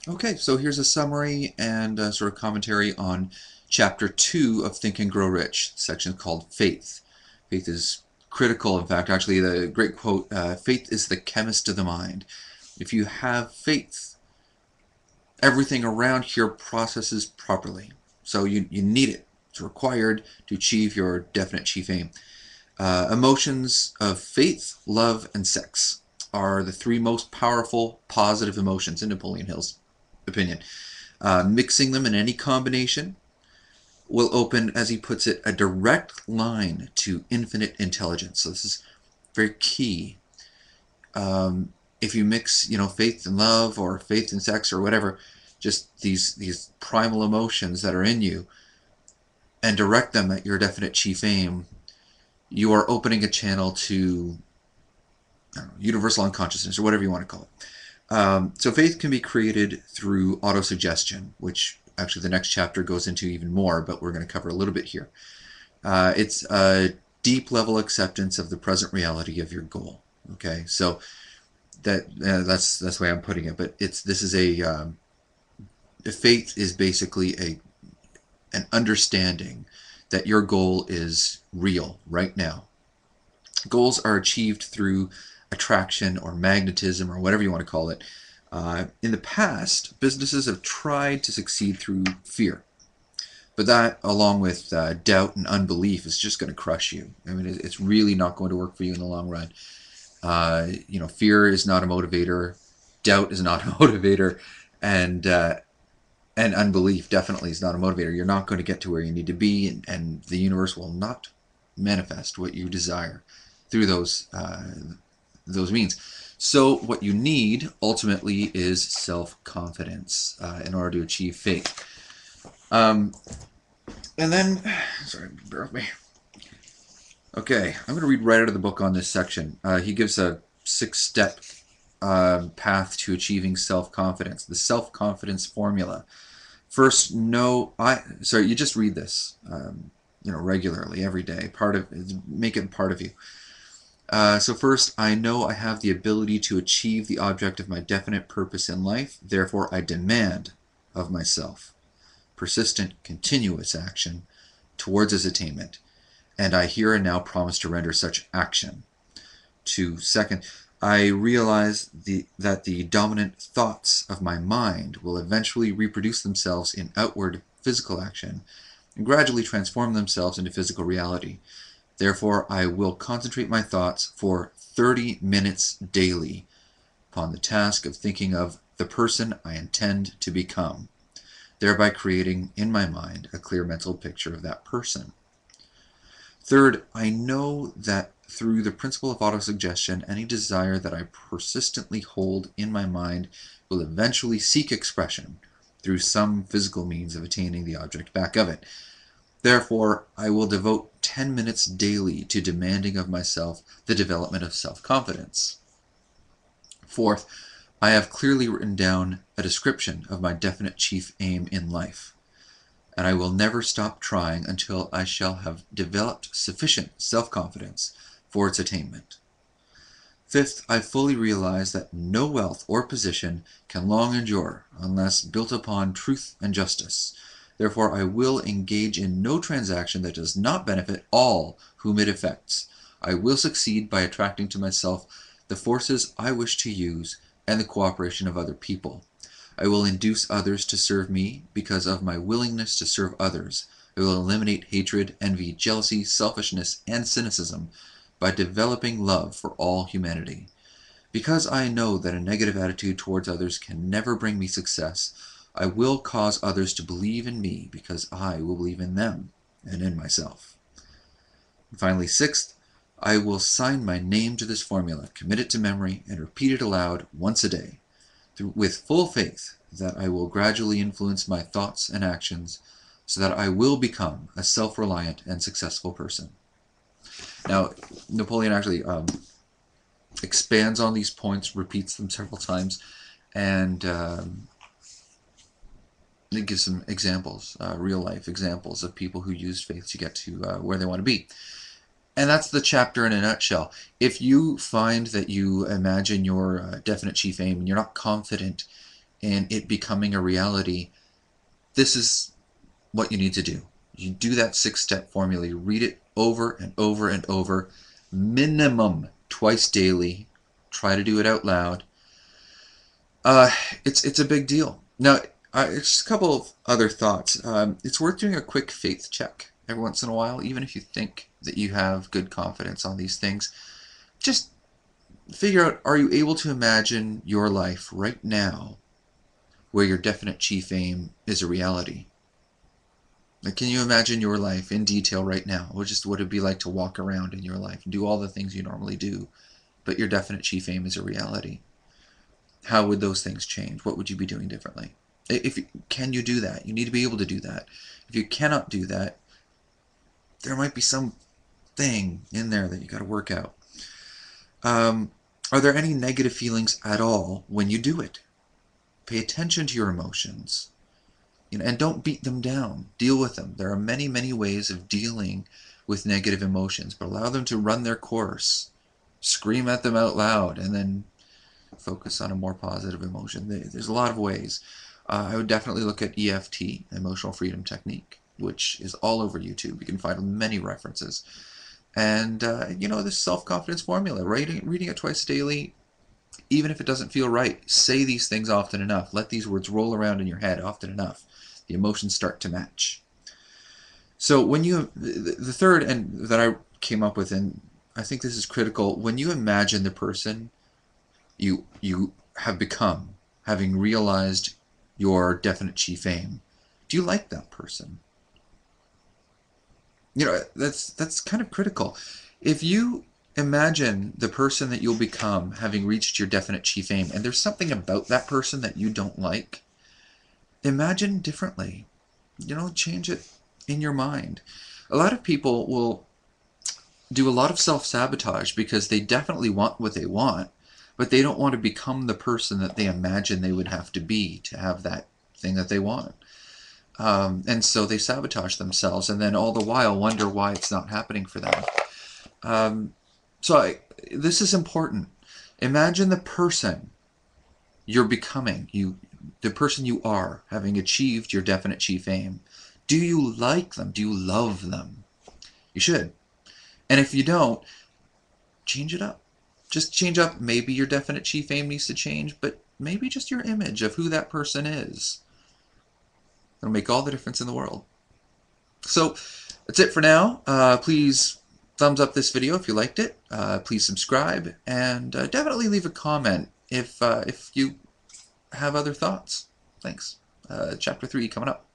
Okay, so here's a summary and a sort of commentary on Chapter 2 of Think and Grow Rich, section called Faith. Faith is critical. In fact, actually, the great quote, faith is the chemist of the mind. If you have faith, everything around here processes properly. So you need it. It's required to achieve your definite chief aim. Emotions of faith, love, and sex are the three most powerful positive emotions in Napoleon Hill's opinion. Mixing them in any combination will open, as he puts it, a direct line to infinite intelligence. So this is very key. If you mix, faith and love, or faith and sex, or whatever, just these primal emotions that are in you, and direct them at your definite chief aim, you are opening a channel to, I don't know, universal unconsciousness, or whatever you want to call it. So faith can be created through autosuggestion, which actually the next chapter goes into even more, but we're going to cover a little bit here. It's a deep level acceptance of the present reality of your goal. Okay, so that's the way I'm putting it. But this is faith is basically an understanding that your goal is real right now. Goals are achieved through attraction or magnetism or whatever you want to call it. In the past, businesses have tried to succeed through fear. But that, along with doubt and unbelief, is just going to crush you. I mean, it's really not going to work for you in the long run. Fear is not a motivator. Doubt is not a motivator. And unbelief definitely is not a motivator. You're not going to get to where you need to be, and the universe will not manifest what you desire through those means. So what you need ultimately is self-confidence in order to achieve faith. And then, sorry, bear with me. Okay, I'm going to read right out of the book on this section. He gives a 6-step path to achieving self-confidence, the self-confidence formula. First, you just read this, regularly, every day. Make it part of you. So first, I know I have the ability to achieve the object of my definite purpose in life. Therefore, I demand of myself persistent, continuous action towards its attainment, and I here and now promise to render such action. 2, second, I realize that the dominant thoughts of my mind will eventually reproduce themselves in outward physical action and gradually transform themselves into physical reality. Therefore, I will concentrate my thoughts for 30 minutes daily upon the task of thinking of the person I intend to become, thereby creating in my mind a clear mental picture of that person. Third, I know that through the principle of autosuggestion, any desire that I persistently hold in my mind will eventually seek expression through some physical means of attaining the object back of it. Therefore, I will devote 10 minutes daily to demanding of myself the development of self-confidence. Fourth, I have clearly written down a description of my definite chief aim in life, and I will never stop trying until I shall have developed sufficient self-confidence for its attainment. Fifth, I fully realize that no wealth or position can long endure unless built upon truth and justice. Therefore, I will engage in no transaction that does not benefit all whom it affects. I will succeed by attracting to myself the forces I wish to use and the cooperation of other people. I will induce others to serve me because of my willingness to serve others. I will eliminate hatred, envy, jealousy, selfishness, and cynicism by developing love for all humanity. Because I know that a negative attitude towards others can never bring me success, I will cause others to believe in me because I will believe in them and in myself. And finally, sixth, I will sign my name to this formula, commit it to memory, and repeat it aloud once a day, with full faith that I will gradually influence my thoughts and actions so that I will become a self-reliant and successful person. Now, Napoleon actually expands on these points, repeats them several times, and it gives some examples, real-life examples of people who used faith to get to where they want to be. And that's the chapter in a nutshell. If you find that you imagine your definite chief aim and you're not confident and it becoming a reality, this is what you need to do. You do that 6-step formula. You read it over and over and over, minimum twice daily. Try to do it out loud. It's a big deal. Now, just a couple of other thoughts. It's worth doing a quick faith check every once in a while, even if you think that you have good confidence on these things. Just figure out, are you able to imagine your life right now where your definite chief aim is a reality? Like, can you imagine your life in detail right now? What would it be like to walk around in your life and do all the things you normally do, but your definite chief aim is a reality? How would those things change? What would you be doing differently? Can you do that? You need to be able to do that. If you cannot do that, there might be some thing in there that you got to work out. Are there any negative feelings at all when you do it? Pay attention to your emotions, and don't beat them down. Deal with them. There are many, many ways of dealing with negative emotions, but allow them to run their course. Scream at them out loud, and then focus on a more positive emotion. There's a lot of ways. I would definitely look at EFT, Emotional Freedom Technique, which is all over YouTube. You can find many references. And, this self-confidence formula, reading it twice daily, even if it doesn't feel right, say these things often enough. Let these words roll around in your head often enough. The emotions start to match. So the third, and that I came up with, and I think this is critical, when you imagine the person you have become, having realized your definite chief aim, do you like that person? That's kind of critical. If you imagine the person that you'll become having reached your definite chief aim, and there's something about that person that you don't like, imagine differently. Change it in your mind. A lot of people will do a lot of self-sabotage because they definitely want what they want, but they don't want to become the person that they imagine they would have to be to have that thing that they want. And so they sabotage themselves, and then all the while wonder why it's not happening for them. This is important. Imagine the person you're becoming, the person you are, having achieved your definite chief aim. Do you like them? Do you love them? You should. And if you don't, change it up. Just change up. Maybe your definite chief aim needs to change, but maybe just your image of who that person is. It'll make all the difference in the world. So that's it for now. Please thumbs up this video if you liked it. Please subscribe, and definitely leave a comment if you have other thoughts. Thanks. Chapter 3 coming up.